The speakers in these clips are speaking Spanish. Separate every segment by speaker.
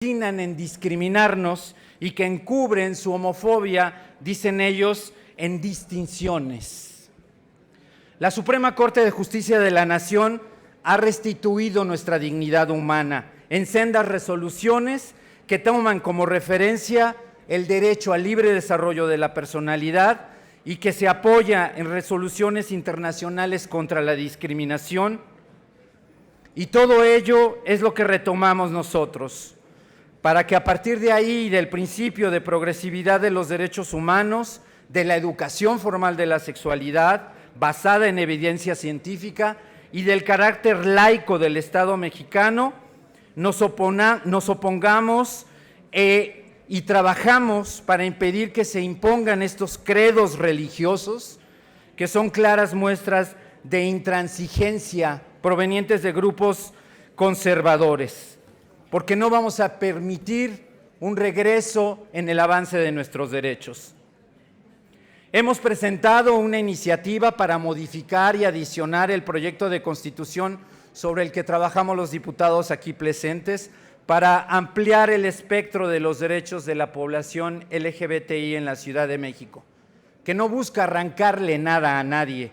Speaker 1: en discriminarnos y que encubren su homofobia, dicen ellos, en distinciones. La Suprema Corte de Justicia de la Nación ha restituido nuestra dignidad humana en sendas resoluciones que toman como referencia el derecho al libre desarrollo de la personalidad y que se apoya en resoluciones internacionales contra la discriminación. Y todo ello es lo que retomamos nosotros, para que a partir de ahí, del principio de progresividad de los derechos humanos, de la educación formal de la sexualidad, basada en evidencia científica, y del carácter laico del Estado mexicano, nos opongamos y trabajamos para impedir que se impongan estos credos religiosos, que son claras muestras de intransigencia provenientes de grupos conservadores, porque no vamos a permitir un regreso en el avance de nuestros derechos. Hemos presentado una iniciativa para modificar y adicionar el proyecto de Constitución sobre el que trabajamos los diputados aquí presentes para ampliar el espectro de los derechos de la población LGBTI en la Ciudad de México, que no busca arrancarle nada a nadie,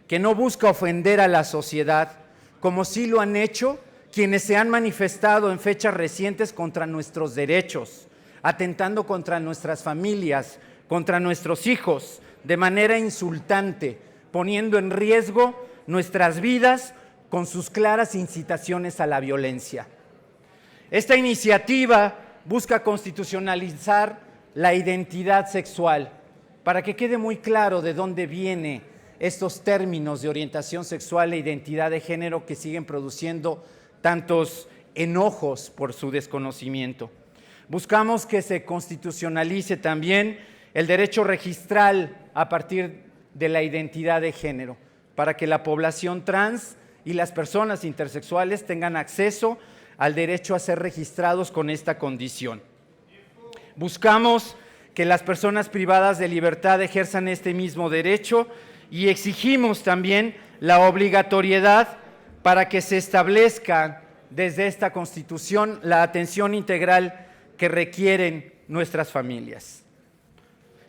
Speaker 1: que no busca ofender a la sociedad, como sí lo han hecho quienes se han manifestado en fechas recientes contra nuestros derechos, atentando contra nuestras familias, contra nuestros hijos, de manera insultante, poniendo en riesgo nuestras vidas con sus claras incitaciones a la violencia. Esta iniciativa busca constitucionalizar la identidad sexual, para que quede muy claro de dónde vienen estos términos de orientación sexual e identidad de género que siguen produciendo tantos enojos por su desconocimiento. Buscamos que se constitucionalice también el derecho registral a partir de la identidad de género, para que la población trans y las personas intersexuales tengan acceso al derecho a ser registrados con esta condición. Buscamos que las personas privadas de libertad ejerzan este mismo derecho y exigimos también la obligatoriedad para que se establezca desde esta Constitución la atención integral que requieren nuestras familias.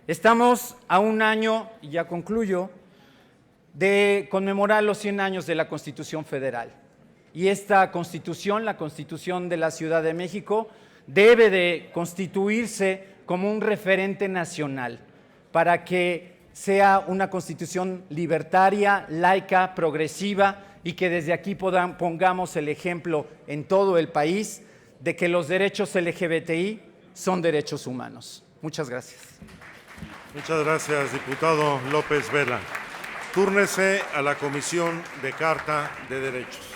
Speaker 1: Estamos a un año, y ya concluyo, de conmemorar los 100 años de la Constitución Federal. Y esta Constitución, la Constitución de la Ciudad de México, debe de constituirse como un referente nacional para que sea una Constitución libertaria, laica, progresiva, y que desde aquí pongamos el ejemplo en todo el país de que los derechos LGBTI son derechos humanos. Muchas gracias.
Speaker 2: Muchas gracias, diputado López Vela. Túrnese a la Comisión de Carta de Derechos.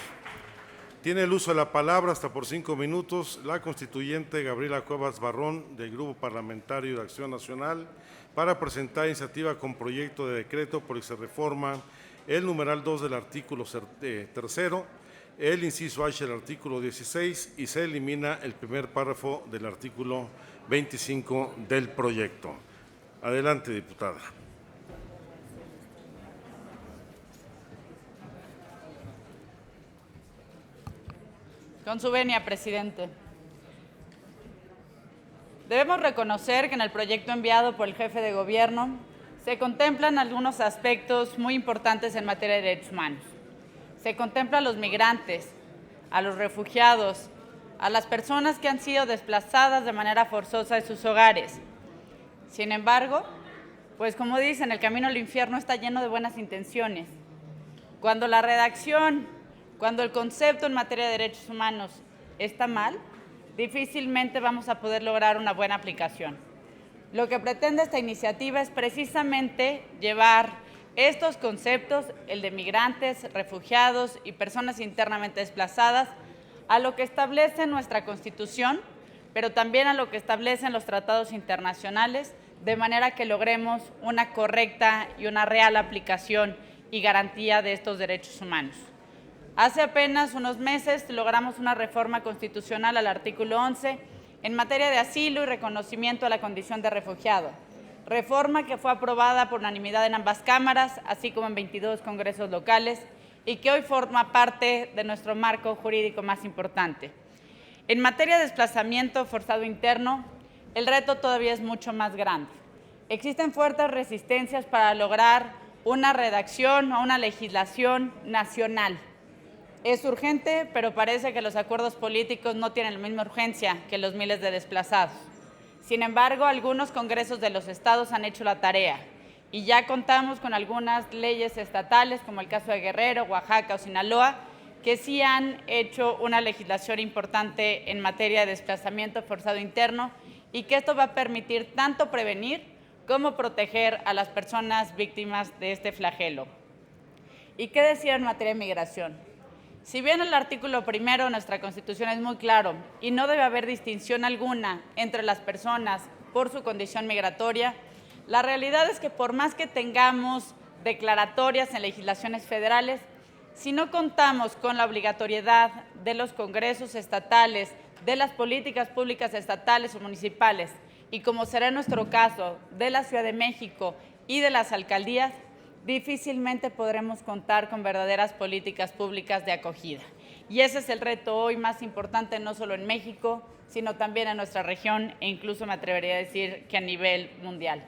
Speaker 2: Tiene el uso de la palabra hasta por 5 minutos la constituyente Gabriela Cuevas Barrón, del Grupo Parlamentario de Acción Nacional, para presentar iniciativa con proyecto de decreto por el que se reforma el numeral 2 del artículo 3, el inciso H del artículo 16 y se elimina el primer párrafo del artículo 25 del proyecto. Adelante, diputada.
Speaker 3: Con su venia, presidente. Debemos reconocer que en el proyecto enviado por el jefe de gobierno se contemplan algunos aspectos muy importantes en materia de derechos humanos. Se contempla a los migrantes, a los refugiados, a las personas que han sido desplazadas de manera forzosa de sus hogares. Sin embargo, pues como dicen, el camino al infierno está lleno de buenas intenciones. Cuando la redacción, cuando el concepto en materia de derechos humanos está mal, difícilmente vamos a poder lograr una buena aplicación. Lo que pretende esta iniciativa es precisamente llevar estos conceptos, el de migrantes, refugiados y personas internamente desplazadas, a lo que establece nuestra Constitución, pero también a lo que establecen los tratados internacionales, de manera que logremos una correcta y una real aplicación y garantía de estos derechos humanos. Hace apenas unos meses logramos una reforma constitucional al artículo 11 en materia de asilo y reconocimiento a la condición de refugiado, reforma que fue aprobada por unanimidad en ambas cámaras, así como en 22 congresos locales, y que hoy forma parte de nuestro marco jurídico más importante. En materia de desplazamiento forzado interno, el reto todavía es mucho más grande. Existen fuertes resistencias para lograr una redacción o una legislación nacional. Es urgente, pero parece que los acuerdos políticos no tienen la misma urgencia que los miles de desplazados. Sin embargo, algunos congresos de los estados han hecho la tarea y ya contamos con algunas leyes estatales, como el caso de Guerrero, Oaxaca o Sinaloa, que sí han hecho una legislación importante en materia de desplazamiento forzado interno y que esto va a permitir tanto prevenir como proteger a las personas víctimas de este flagelo. ¿Y qué decir en materia de migración? Si bien el artículo 1 de nuestra Constitución es muy claro y no debe haber distinción alguna entre las personas por su condición migratoria, la realidad es que por más que tengamos declaratorias en legislaciones federales, si no contamos con la obligatoriedad de los congresos estatales, de las políticas públicas estatales o municipales, y como será en nuestro caso, de la Ciudad de México y de las alcaldías, difícilmente podremos contar con verdaderas políticas públicas de acogida. Y ese es el reto hoy más importante, no solo en México, sino también en nuestra región e incluso me atrevería a decir que a nivel mundial.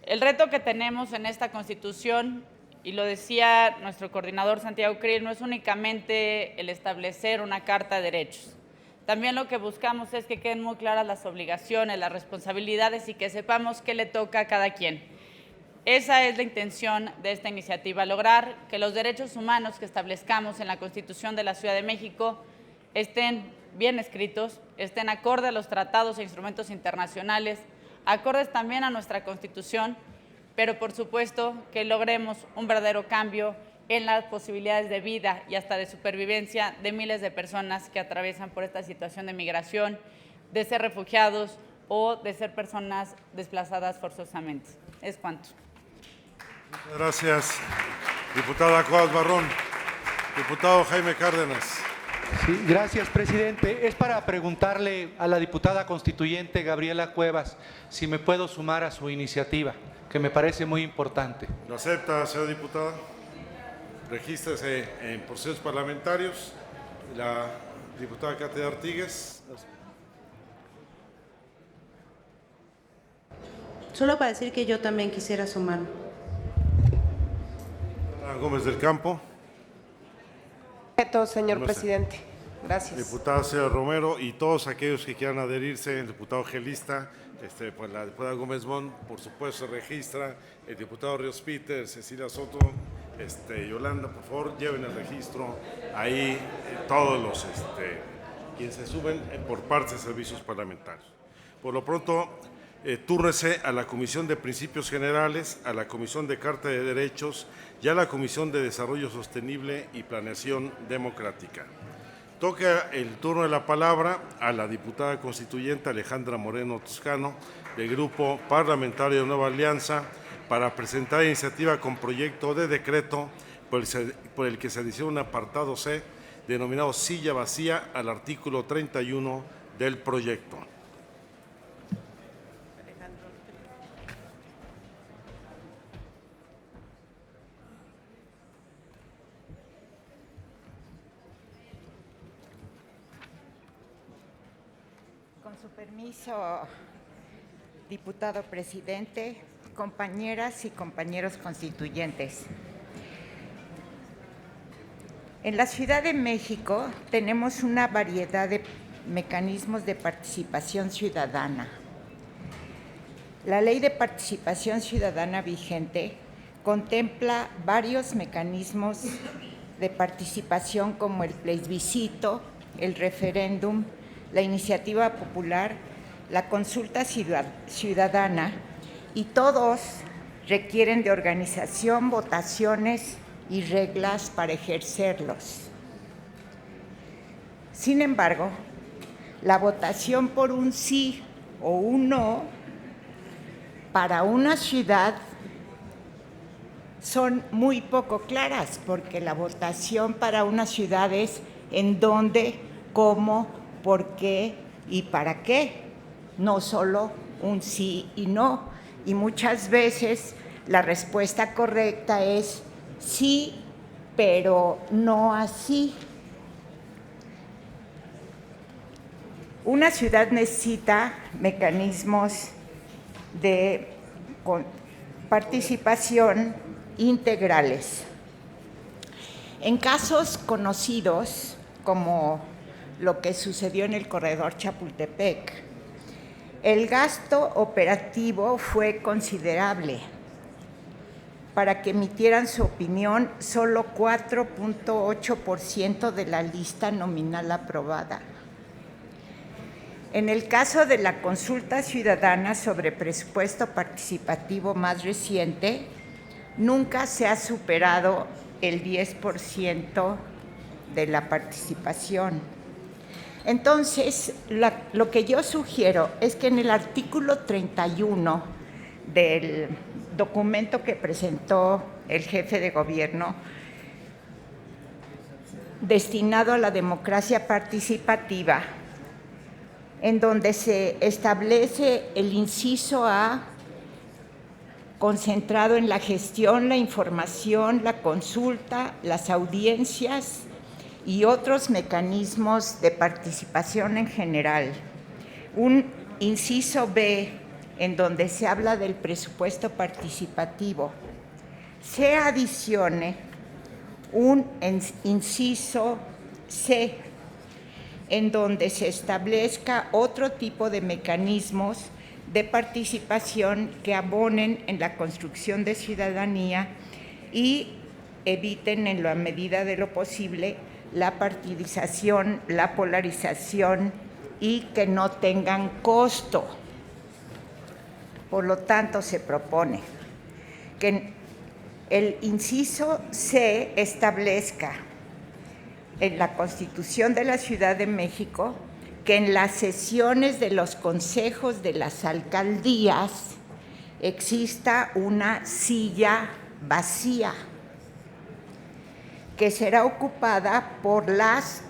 Speaker 3: El reto que tenemos en esta Constitución, y lo decía nuestro coordinador Santiago Krill, no es únicamente el establecer una Carta de Derechos. También lo que buscamos es que queden muy claras las obligaciones, las responsabilidades y que sepamos qué le toca a cada quien. Esa es la intención de esta iniciativa, lograr que los derechos humanos que establezcamos en la Constitución de la Ciudad de México estén bien escritos, estén acorde a los tratados e instrumentos internacionales, acordes también a nuestra Constitución, pero por supuesto que logremos un verdadero cambio en las posibilidades de vida y hasta de supervivencia de miles de personas que atraviesan por esta situación de migración, de ser refugiados o de ser personas desplazadas forzosamente. Es cuanto.
Speaker 2: Muchas gracias, diputada Cuadras Barrón. Diputado Jaime Cárdenas.
Speaker 4: Sí, gracias, presidente. Es para preguntarle a la diputada constituyente Gabriela Cuevas si me puedo sumar a su iniciativa, que me parece muy importante.
Speaker 2: ¿Lo acepta, señora diputada? Regístrese en procesos parlamentarios. La diputada Cátia Artigues.
Speaker 5: Solo para decir que yo también quisiera sumarme.
Speaker 2: Gómez del Campo.
Speaker 6: Señor presidente. Gracias.
Speaker 2: Diputada Cera Romero y todos aquellos que quieran adherirse, el diputado Gelista, pues la diputada Gómez Mon, por supuesto, se registra, el diputado Ríos Peter, Cecilia Soto, Yolanda, por favor, lleven el registro ahí, todos los quienes se suben por parte de servicios parlamentarios. Por lo pronto, túrnese a la Comisión de Principios Generales, a la Comisión de Carta de Derechos y a la Comisión de Desarrollo Sostenible y Planeación Democrática. Toca el turno de la palabra a la diputada constituyente Alejandra Moreno Toscano, del Grupo Parlamentario de Nueva Alianza, para presentar iniciativa con proyecto de decreto por el que se adiciona un apartado C, denominado silla vacía, al artículo 31 del proyecto.
Speaker 7: Con su permiso, diputado presidente, compañeras y compañeros constituyentes. En la Ciudad de México tenemos una variedad de mecanismos de participación ciudadana. La Ley de Participación Ciudadana vigente contempla varios mecanismos de participación como el plebiscito, el referéndum, la iniciativa popular, la consulta ciudadana, y todos requieren de organización, votaciones y reglas para ejercerlos. Sin embargo, la votación por un sí o un no para una ciudad son muy poco claras, porque la votación para una ciudad es en dónde, cómo, por qué y para qué, no solo un sí y no. Y muchas veces la respuesta correcta es sí, pero no así. Una ciudad necesita mecanismos de participación integrales. En casos conocidos, como lo que sucedió en el corredor Chapultepec, el gasto operativo fue considerable. Para que emitieran su opinión, solo 4.8% de la lista nominal aprobada. En el caso de la consulta ciudadana sobre presupuesto participativo más reciente, nunca se ha superado el 10% de la participación. Entonces, lo que yo sugiero es que en el artículo 31 del documento que presentó el jefe de gobierno, destinado a la democracia participativa, en donde se establece el inciso A, concentrado en la gestión, la información, la consulta, las audiencias y otros mecanismos de participación en general. Un inciso B, en donde se habla del presupuesto participativo. Se adicione un inciso C, en donde se establezca otro tipo de mecanismos de participación que abonen en la construcción de ciudadanía y eviten en la medida de lo posible la partidización, la polarización y que no tengan costo. Por lo tanto, se propone que el inciso C establezca en la Constitución de la Ciudad de México que en las sesiones de los consejos de las alcaldías exista una silla vacía que será ocupada por las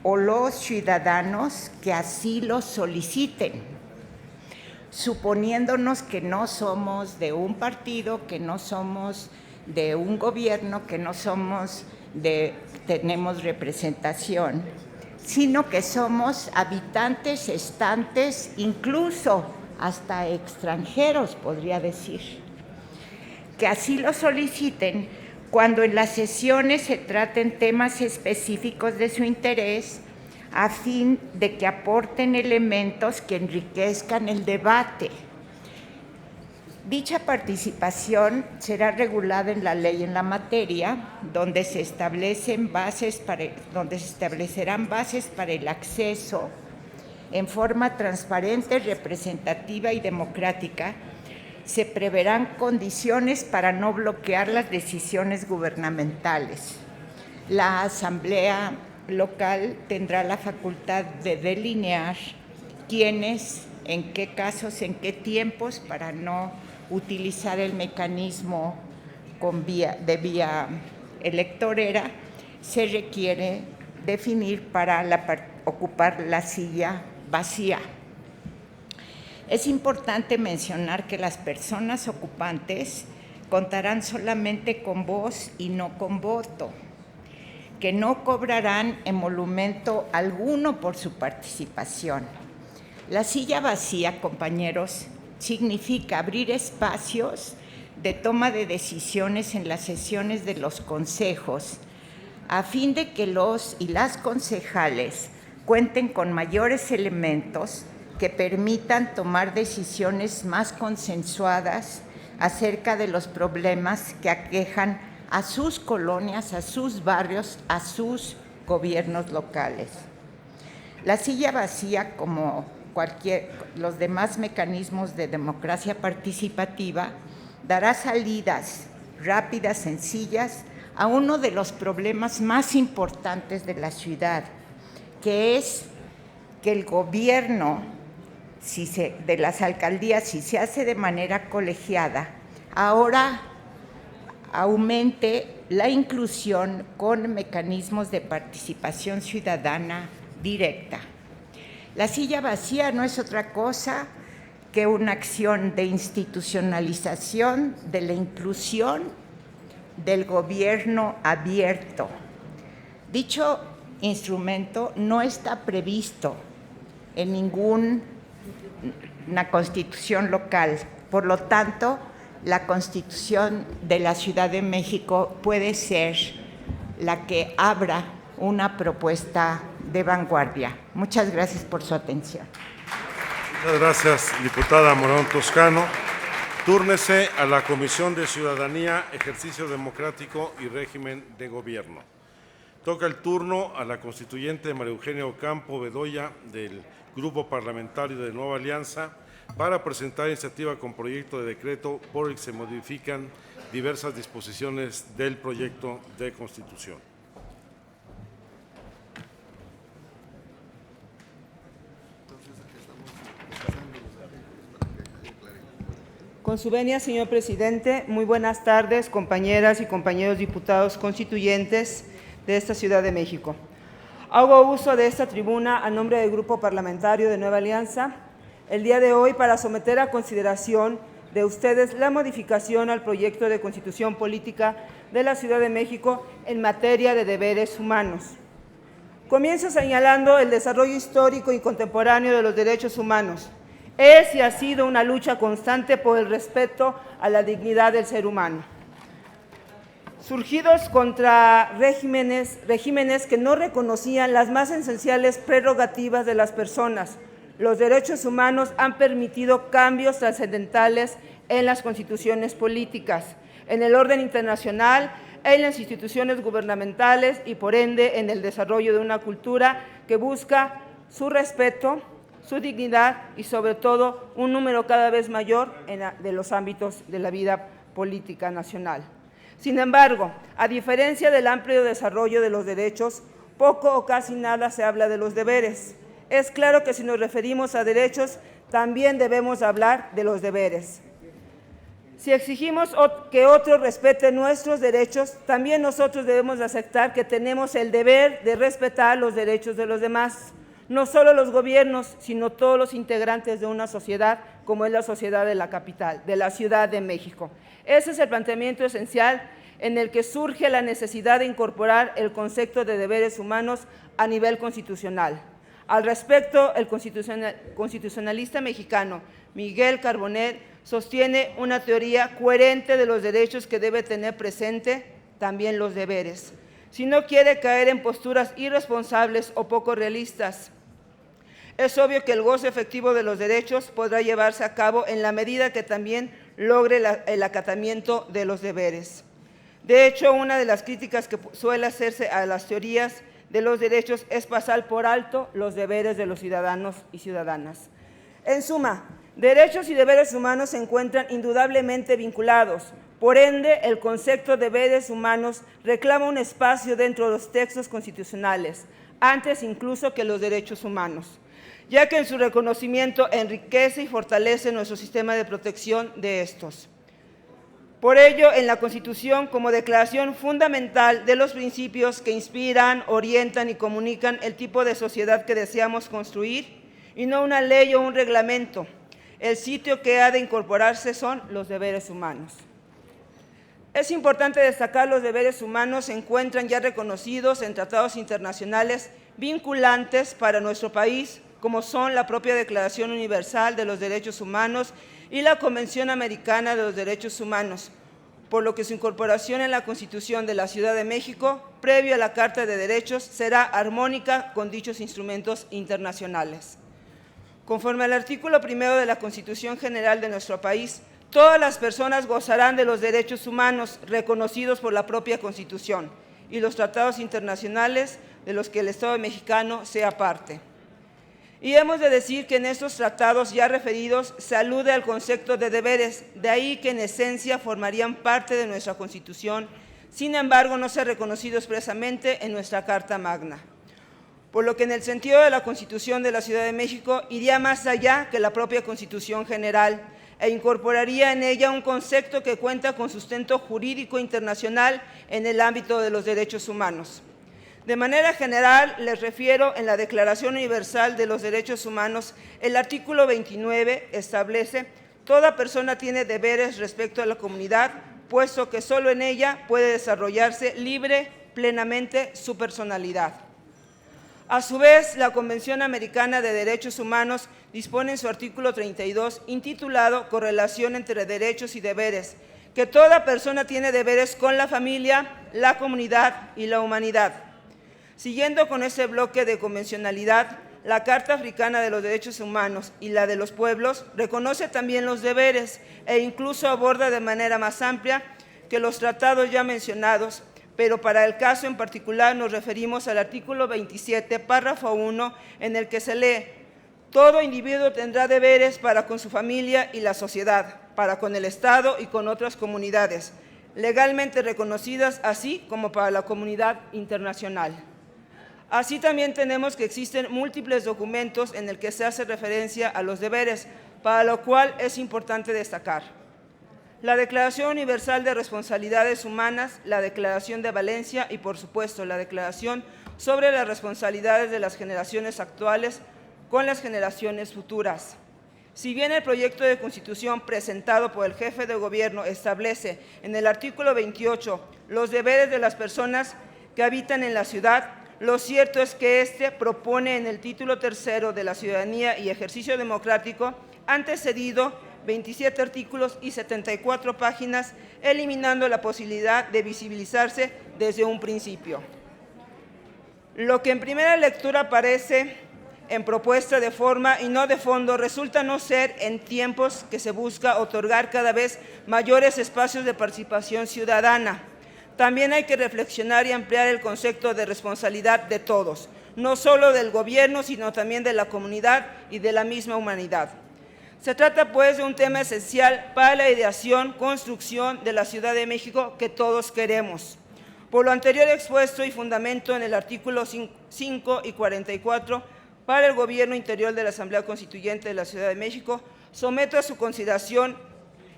Speaker 7: o los ciudadanos que así lo soliciten, suponiéndonos que no somos de un partido, que no somos de un gobierno, que no somos tenemos representación, sino que somos habitantes, estantes, incluso hasta extranjeros, podría decir, que así lo soliciten cuando en las sesiones se traten temas específicos de su interés, a fin de que aporten elementos que enriquezcan el debate. Dicha participación será regulada en la ley en la materia, donde se establecerán bases para el acceso en forma transparente, representativa y democrática. Se preverán condiciones para no bloquear las decisiones gubernamentales. La Asamblea local tendrá la facultad de delinear quiénes, en qué casos, en qué tiempos, para no utilizar el mecanismo de vía electorera, se requiere definir para ocupar la silla vacía. Es importante mencionar que las personas ocupantes contarán solamente con voz y no con voto, que no cobrarán emolumento alguno por su participación. La silla vacía, compañeros, significa abrir espacios de toma de decisiones en las sesiones de los consejos, a fin de que los y las concejales cuenten con mayores elementos que permitan tomar decisiones más consensuadas acerca de los problemas que aquejan a sus colonias, a sus barrios, a sus gobiernos locales. La silla vacía, como los demás mecanismos de democracia participativa, dará salidas rápidas, sencillas, a uno de los problemas más importantes de la ciudad, que es que el gobierno de las alcaldías, si se hace de manera colegiada, ahora aumente la inclusión con mecanismos de participación ciudadana directa. La silla vacía no es otra cosa que una acción de institucionalización de la inclusión del gobierno abierto. Dicho instrumento no está previsto en ninguna constitución local. Por lo tanto, la Constitución de la Ciudad de México puede ser la que abra una propuesta de vanguardia. Muchas gracias por su atención.
Speaker 2: Muchas gracias, diputada Morón Toscano. Túrnese a la Comisión de Ciudadanía, Ejercicio Democrático y Régimen de Gobierno. Toca el turno a la constituyente María Eugenia Ocampo Bedoya del Grupo Parlamentario de Nueva Alianza para presentar iniciativa con proyecto de decreto por el que se modifican diversas disposiciones del proyecto de Constitución.
Speaker 8: Con su venia, señor presidente, muy buenas tardes, compañeras y compañeros diputados constituyentes de esta Ciudad de México. Hago uso de esta tribuna a nombre del Grupo Parlamentario de Nueva Alianza el día de hoy para someter a consideración de ustedes la modificación al proyecto de Constitución Política de la Ciudad de México en materia de deberes humanos. Comienzo señalando el desarrollo histórico y contemporáneo de los derechos humanos. Es y ha sido una lucha constante por el respeto a la dignidad del ser humano. Surgidos contra regímenes que no reconocían las más esenciales prerrogativas de las personas, los derechos humanos han permitido cambios trascendentales en las constituciones políticas, en el orden internacional, en las instituciones gubernamentales y, por ende, en el desarrollo de una cultura que busca su respeto, su dignidad y, sobre todo, un número cada vez mayor de los ámbitos de la vida política nacional. Sin embargo, a diferencia del amplio desarrollo de los derechos, poco o casi nada se habla de los deberes. Es claro que si nos referimos a derechos, también debemos hablar de los deberes. Si exigimos que otros respeten nuestros derechos, también nosotros debemos aceptar que tenemos el deber de respetar los derechos de los demás. No solo los gobiernos, sino todos los integrantes de una sociedad, como es la sociedad de la capital, de la Ciudad de México. Ese es el planteamiento esencial en el que surge la necesidad de incorporar el concepto de deberes humanos a nivel constitucional. Al respecto, el constitucionalista mexicano Miguel Carbonet sostiene una teoría coherente de los derechos que debe tener presente también los deberes. Si no quiere caer en posturas irresponsables o poco realistas, es obvio que el goce efectivo de los derechos podrá llevarse a cabo en la medida que también logre el acatamiento de los deberes. De hecho, una de las críticas que suele hacerse a las teorías de los derechos es pasar por alto los deberes de los ciudadanos y ciudadanas. En suma, derechos y deberes humanos se encuentran indudablemente vinculados. Por ende, el concepto de deberes humanos reclama un espacio dentro de los textos constitucionales, antes incluso que los derechos humanos, ya que en su reconocimiento enriquece y fortalece nuestro sistema de protección de estos. Por ello, en la Constitución, como declaración fundamental de los principios que inspiran, orientan y comunican el tipo de sociedad que deseamos construir, y no una ley o un reglamento, el sitio que ha de incorporarse son los deberes humanos. Es importante destacar los deberes humanos se encuentran ya reconocidos en tratados internacionales vinculantes para nuestro país, como son la propia Declaración Universal de los Derechos Humanos y la Convención Americana de los Derechos Humanos, por lo que su incorporación en la Constitución de la Ciudad de México, previo a la Carta de Derechos, será armónica con dichos instrumentos internacionales. Conforme al artículo 1 de la Constitución General de nuestro país, todas las personas gozarán de los derechos humanos reconocidos por la propia Constitución y los tratados internacionales de los que el Estado mexicano sea parte. Y hemos de decir que en estos tratados ya referidos se alude al concepto de deberes, de ahí que en esencia formarían parte de nuestra Constitución, sin embargo no se ha reconocido expresamente en nuestra Carta Magna. Por lo que en el sentido de la Constitución de la Ciudad de México iría más allá que la propia Constitución General e incorporaría en ella un concepto que cuenta con sustento jurídico internacional en el ámbito de los derechos humanos. De manera general, les refiero en la Declaración Universal de los Derechos Humanos, el artículo 29 establece: toda persona tiene deberes respecto a la comunidad, puesto que solo en ella puede desarrollarse libre, plenamente su personalidad. A su vez, la Convención Americana de Derechos Humanos dispone en su artículo 32, intitulado Correlación entre derechos y deberes, que toda persona tiene deberes con la familia, la comunidad y la humanidad. Siguiendo con ese bloque de convencionalidad, la Carta Africana de los Derechos Humanos y la de los Pueblos reconoce también los deberes e incluso aborda de manera más amplia que los tratados ya mencionados, pero para el caso en particular nos referimos al artículo 27, párrafo 1, en el que se lee: todo individuo tendrá deberes para con su familia y la sociedad, para con el Estado y con otras comunidades, legalmente reconocidas, así como para la comunidad internacional. Así también tenemos que existen múltiples documentos en el que se hace referencia a los deberes, para lo cual es importante destacar la Declaración Universal de Responsabilidades Humanas, la Declaración de Valencia y, por supuesto, la Declaración sobre las responsabilidades de las generaciones actuales con las generaciones futuras. Si bien el proyecto de Constitución presentado por el jefe de Gobierno establece en el artículo 28 los deberes de las personas que habitan en la ciudad, lo cierto es que este propone en el título tercero de la Ciudadanía y Ejercicio Democrático, antecedido 27 artículos y 74 páginas, eliminando la posibilidad de visibilizarse desde un principio. Lo que en primera lectura aparece en propuesta de forma y no de fondo resulta no ser en tiempos que se busca otorgar cada vez mayores espacios de participación ciudadana. También hay que reflexionar y ampliar el concepto de responsabilidad de todos, no solo del gobierno, sino también de la comunidad y de la misma humanidad. Se trata, pues, de un tema esencial para la ideación, construcción de la Ciudad de México que todos queremos. Por lo anterior expuesto y fundamento en el artículo 5 y 44, para el Gobierno Interior de la Asamblea Constituyente de la Ciudad de México, someto a su consideración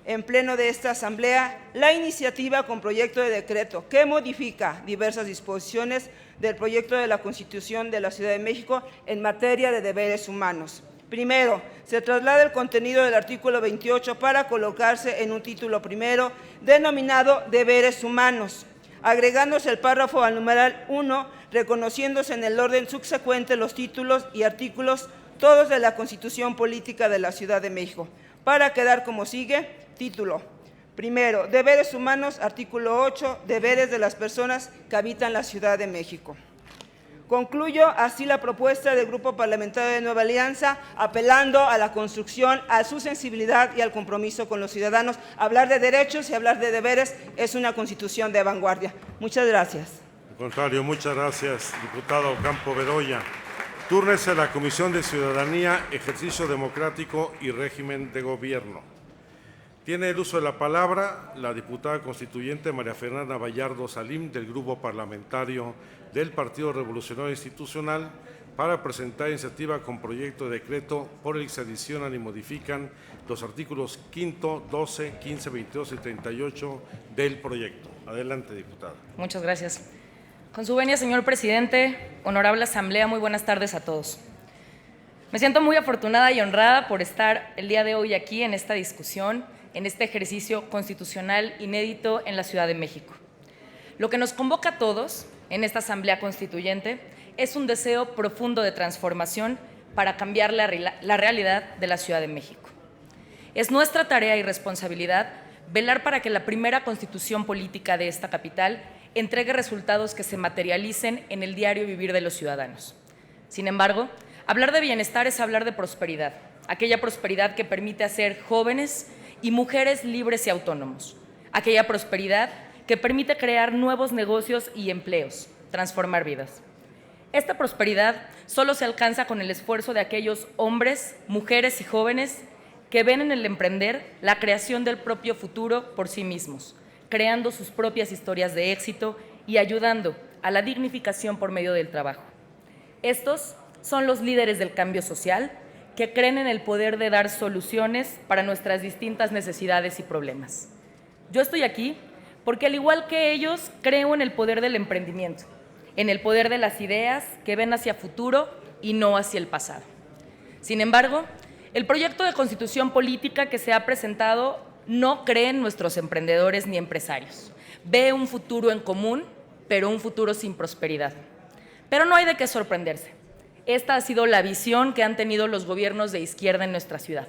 Speaker 8: en pleno de esta Asamblea la iniciativa con proyecto de decreto que modifica diversas disposiciones del proyecto de la Constitución de la Ciudad de México en materia de deberes humanos. Primero, se traslada el contenido del artículo 28 para colocarse en un título primero denominado Deberes Humanos, agregándose el párrafo al numeral 1, reconociéndose en el orden subsecuente los títulos y artículos todos de la Constitución Política de la Ciudad de México, para quedar como sigue: título primero, Deberes Humanos, artículo 8, Deberes de las personas que habitan la Ciudad de México. Concluyo así la propuesta del Grupo Parlamentario de Nueva Alianza, apelando a la construcción, a su sensibilidad y al compromiso con los ciudadanos. Hablar de derechos y hablar de deberes es una Constitución de vanguardia. Muchas gracias.
Speaker 2: Al contrario, muchas gracias, diputado Ocampo Bedoya. Túrnese a la Comisión de Ciudadanía, Ejercicio Democrático y Régimen de Gobierno. Tiene el uso de la palabra la diputada constituyente María Fernanda Vallardo Salim, del Grupo Parlamentario del Partido Revolucionario Institucional, para presentar iniciativa con proyecto de decreto por el que se adicionan y modifican los artículos 5, 12, 15, 22 y 38 del proyecto. Adelante, diputada.
Speaker 9: Muchas gracias. Con su venia, señor presidente, honorable asamblea, muy buenas tardes a todos. Me siento muy afortunada y honrada por estar el día de hoy aquí en esta discusión, en este ejercicio constitucional inédito en la Ciudad de México. Lo que nos convoca a todos en esta Asamblea Constituyente es un deseo profundo de transformación para cambiar la realidad de la Ciudad de México. Es nuestra tarea y responsabilidad velar para que la primera constitución política de esta capital entregue resultados que se materialicen en el diario vivir de los ciudadanos. Sin embargo, hablar de bienestar es hablar de prosperidad, aquella prosperidad que permite hacer jóvenes y mujeres libres y autónomos, aquella prosperidad que permite crear nuevos negocios y empleos, transformar vidas. Esta prosperidad solo se alcanza con el esfuerzo de aquellos hombres, mujeres y jóvenes que ven en el emprender la creación del propio futuro por sí mismos, creando sus propias historias de éxito y ayudando a la dignificación por medio del trabajo. Estos son los líderes del cambio social que creen en el poder de dar soluciones para nuestras distintas necesidades y problemas. Yo estoy aquí porque, al igual que ellos, creo en el poder del emprendimiento, en el poder de las ideas que ven hacia futuro y no hacia el pasado. Sin embargo, el proyecto de constitución política que se ha presentado no cree en nuestros emprendedores ni empresarios. Ve un futuro en común, pero un futuro sin prosperidad. Pero no hay de qué sorprenderse. Esta ha sido la visión que han tenido los gobiernos de izquierda en nuestra ciudad.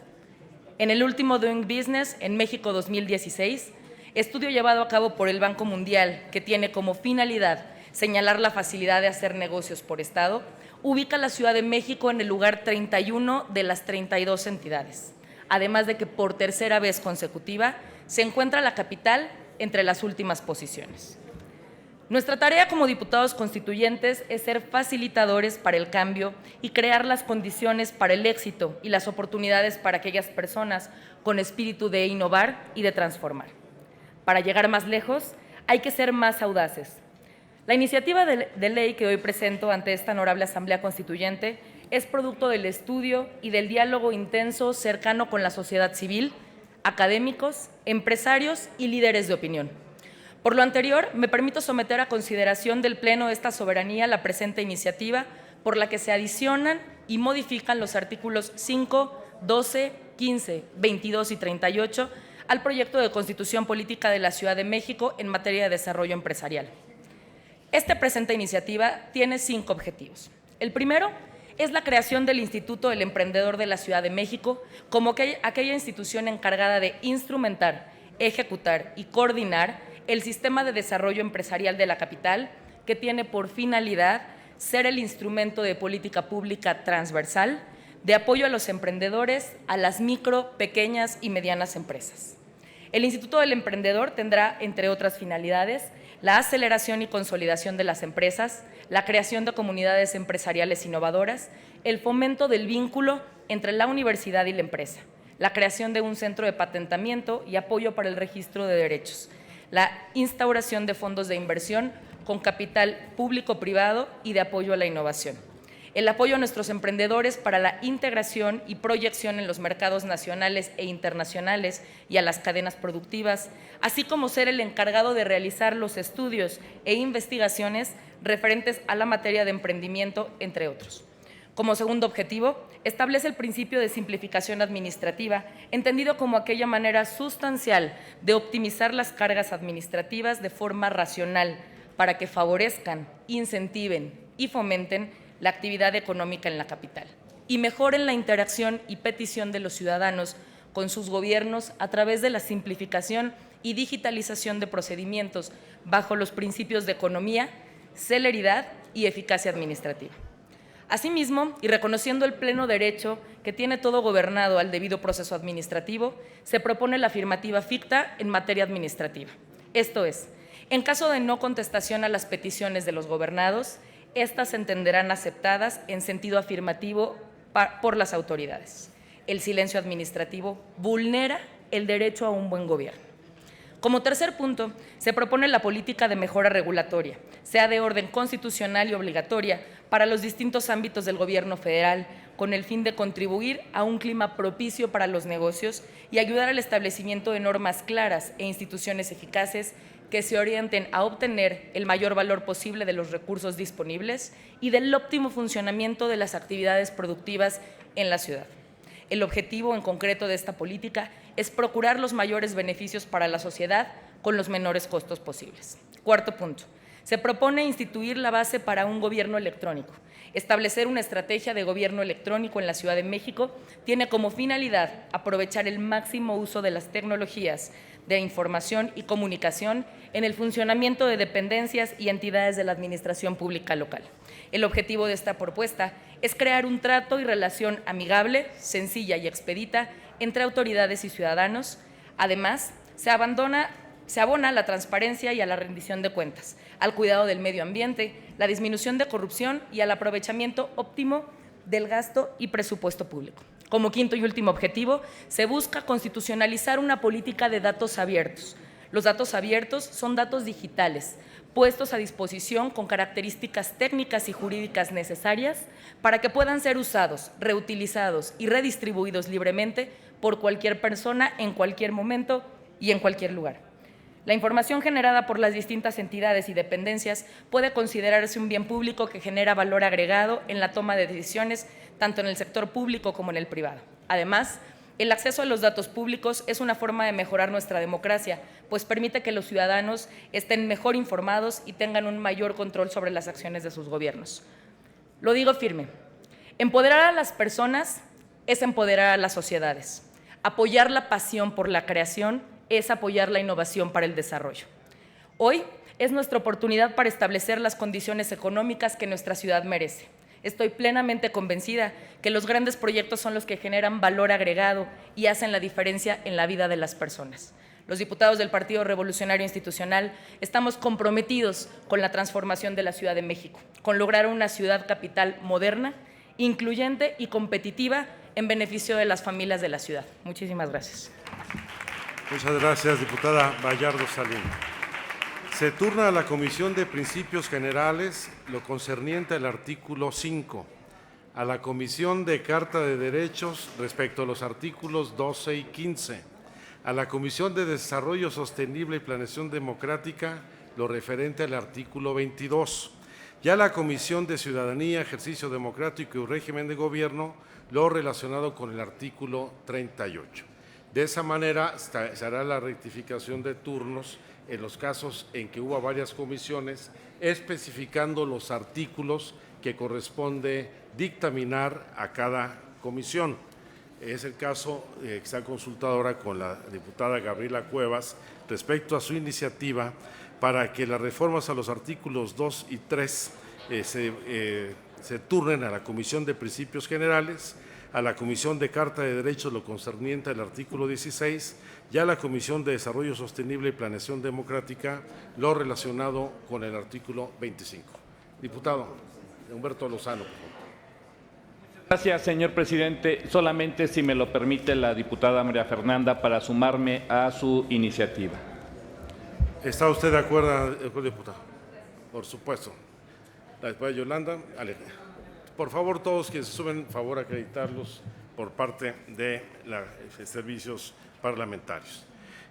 Speaker 9: En el último Doing Business, en México 2016, estudio llevado a cabo por el Banco Mundial, que tiene como finalidad señalar la facilidad de hacer negocios por estado, ubica a la Ciudad de México en el lugar 31 de las 32 entidades, además de que por tercera vez consecutiva se encuentra la capital entre las últimas posiciones. Nuestra tarea como diputados constituyentes es ser facilitadores para el cambio y crear las condiciones para el éxito y las oportunidades para aquellas personas con espíritu de innovar y de transformar. Para llegar más lejos, hay que ser más audaces. La iniciativa de ley que hoy presento ante esta honorable Asamblea Constituyente es producto del estudio y del diálogo intenso cercano con la sociedad civil, académicos, empresarios y líderes de opinión. Por lo anterior, me permito someter a consideración del Pleno de esta soberanía la presente iniciativa, por la que se adicionan y modifican los artículos 5, 12, 15, 22 y 38 al proyecto de Constitución Política de la Ciudad de México en materia de desarrollo empresarial. Esta presente iniciativa tiene 5 objetivos. El primero es la creación del Instituto del Emprendedor de la Ciudad de México como aquella institución encargada de instrumentar, ejecutar y coordinar el sistema de desarrollo empresarial de la capital, que tiene por finalidad ser el instrumento de política pública transversal de apoyo a los emprendedores, a las micro, pequeñas y medianas empresas. El Instituto del Emprendedor tendrá, entre otras finalidades, la aceleración y consolidación de las empresas, la creación de comunidades empresariales innovadoras, el fomento del vínculo entre la universidad y la empresa, la creación de un centro de patentamiento y apoyo para el registro de derechos, la instauración de fondos de inversión con capital público-privado y de apoyo a la innovación, el apoyo a nuestros emprendedores para la integración y proyección en los mercados nacionales e internacionales y a las cadenas productivas, así como ser el encargado de realizar los estudios e investigaciones referentes a la materia de emprendimiento, entre otros. Como segundo objetivo, establece el principio de simplificación administrativa, entendido como aquella manera sustancial de optimizar las cargas administrativas de forma racional para que favorezcan, incentiven y fomenten la actividad económica en la capital y mejoren la interacción y petición de los ciudadanos con sus gobiernos a través de la simplificación y digitalización de procedimientos bajo los principios de economía, celeridad y eficacia administrativa. Asimismo, y reconociendo el pleno derecho que tiene todo gobernado al debido proceso administrativo, se propone la afirmativa ficta en materia administrativa. Esto es, en caso de no contestación a las peticiones de los gobernados, estas se entenderán aceptadas en sentido afirmativo por las autoridades. El silencio administrativo vulnera el derecho a un buen gobierno. Como tercer punto, se propone la política de mejora regulatoria, sea de orden constitucional y obligatoria para los distintos ámbitos del gobierno federal, con el fin de contribuir a un clima propicio para los negocios y ayudar al establecimiento de normas claras e instituciones eficaces que se orienten a obtener el mayor valor posible de los recursos disponibles y del óptimo funcionamiento de las actividades productivas en la ciudad. El objetivo en concreto de esta política es procurar los mayores beneficios para la sociedad con los menores costos posibles. Cuarto punto, se propone instituir la base para un gobierno electrónico. Establecer una estrategia de gobierno electrónico en la Ciudad de México tiene como finalidad aprovechar el máximo uso de las tecnologías de información y comunicación en el funcionamiento de dependencias y entidades de la administración pública local. El objetivo de esta propuesta es crear un trato y relación amigable, sencilla y expedita entre autoridades y ciudadanos. Además, se abona la transparencia y a la rendición de cuentas, al cuidado del medio ambiente, la disminución de corrupción y al aprovechamiento óptimo del gasto y presupuesto público. Como quinto y último objetivo, se busca constitucionalizar una política de datos abiertos. Los datos abiertos son datos digitales, puestos a disposición con características técnicas y jurídicas necesarias para que puedan ser usados, reutilizados y redistribuidos libremente por cualquier persona en cualquier momento y en cualquier lugar. La información generada por las distintas entidades y dependencias puede considerarse un bien público que genera valor agregado en la toma de decisiones tanto en el sector público como en el privado. Además, el acceso a los datos públicos es una forma de mejorar nuestra democracia, pues permite que los ciudadanos estén mejor informados y tengan un mayor control sobre las acciones de sus gobiernos. Lo digo firme, Empoderar a las personas es empoderar a las sociedades. Apoyar la pasión por la creación es apoyar la innovación para el desarrollo. Hoy es nuestra oportunidad para establecer las condiciones económicas que nuestra ciudad merece. Estoy plenamente convencida que los grandes proyectos son los que generan valor agregado y hacen la diferencia en la vida de las personas. Los diputados del Partido Revolucionario Institucional estamos comprometidos con la transformación de la Ciudad de México, con lograr una ciudad capital moderna, incluyente y competitiva en beneficio de las familias de la ciudad. Muchísimas gracias.
Speaker 2: Muchas gracias, diputada Vallardo Salinas. Se turna a la Comisión de Principios Generales lo concerniente al artículo 5, a la Comisión de Carta de Derechos respecto a los artículos 12 y 15, a la Comisión de Desarrollo Sostenible y Planeación Democrática lo referente al artículo 22, y a la Comisión de Ciudadanía, Ejercicio Democrático y Régimen de Gobierno lo relacionado con el artículo 38. De esa manera se hará la rectificación de turnos en los casos en que hubo varias comisiones, especificando los artículos que corresponde dictaminar a cada comisión. Es el caso que se ha consultado ahora con la diputada Gabriela Cuevas respecto a su iniciativa para que las reformas a los artículos 2 y 3 se turnen a la Comisión de Principios Generales, a la Comisión de Carta de Derechos lo concerniente al artículo 16 y a la Comisión de Desarrollo Sostenible y Planeación Democrática lo relacionado con el artículo 25. Diputado Humberto Lozano, por favor.
Speaker 10: Gracias, señor presidente. Solamente, si me lo permite la diputada María Fernanda, para sumarme a su iniciativa.
Speaker 2: ¿Está usted de acuerdo, diputado? Por supuesto. La diputada Yolanda, por favor, todos quienes se suben, favor acreditarlos por parte de los servicios parlamentarios.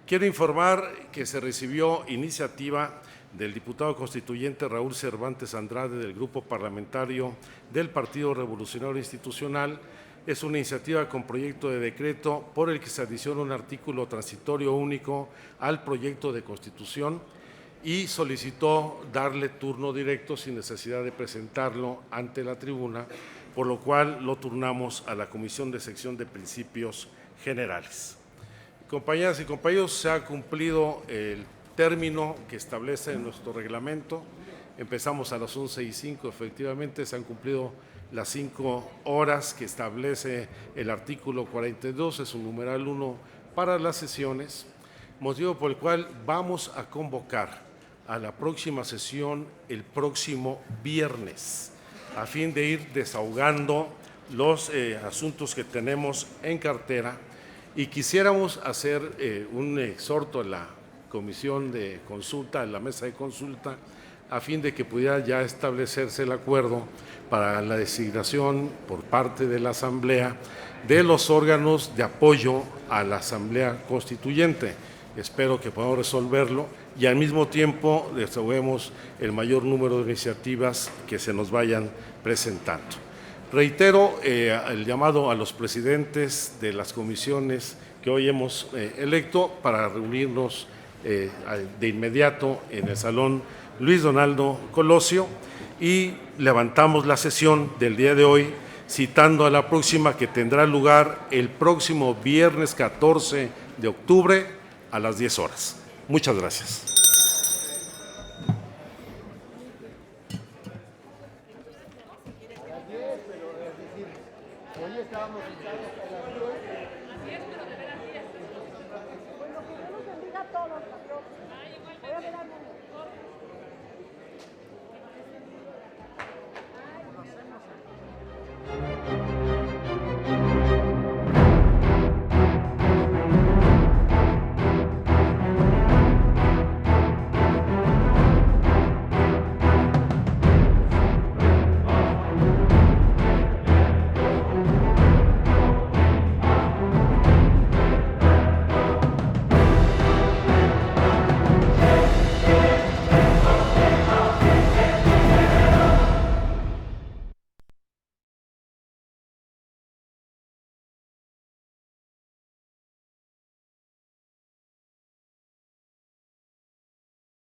Speaker 2: Quiero informar que se recibió iniciativa del diputado constituyente Raúl Cervantes Andrade del Grupo Parlamentario del Partido Revolucionario Institucional. Es una iniciativa con proyecto de decreto por el que se adiciona un artículo transitorio único al proyecto de Constitución y solicitó darle turno directo sin necesidad de presentarlo ante la tribuna, por lo cual lo turnamos a la Comisión de Sección de Principios Generales. Compañeras y compañeros, se ha cumplido el término que establece nuestro reglamento. Empezamos a las 11:05, efectivamente se han cumplido las 5 horas que establece el artículo 42, es un numeral 1 para las sesiones, motivo por el cual vamos a convocar a la próxima sesión el próximo viernes, a fin de ir desahogando los asuntos que tenemos en cartera, y quisiéramos hacer un exhorto a la comisión de consulta, a la mesa de consulta, a fin de que pudiera ya establecerse el acuerdo para la designación por parte de la Asamblea de los órganos de apoyo a la Asamblea Constituyente. Espero que podamos resolverlo y al mismo tiempo desahoguemos el mayor número de iniciativas que se nos vayan presentando. Reitero el llamado a los presidentes de las comisiones que hoy hemos electo para reunirnos de inmediato en el Salón Luis Donaldo Colosio y levantamos la sesión del día de hoy citando a la próxima, que tendrá lugar el próximo viernes 14 de octubre a las 10 horas. Muchas gracias.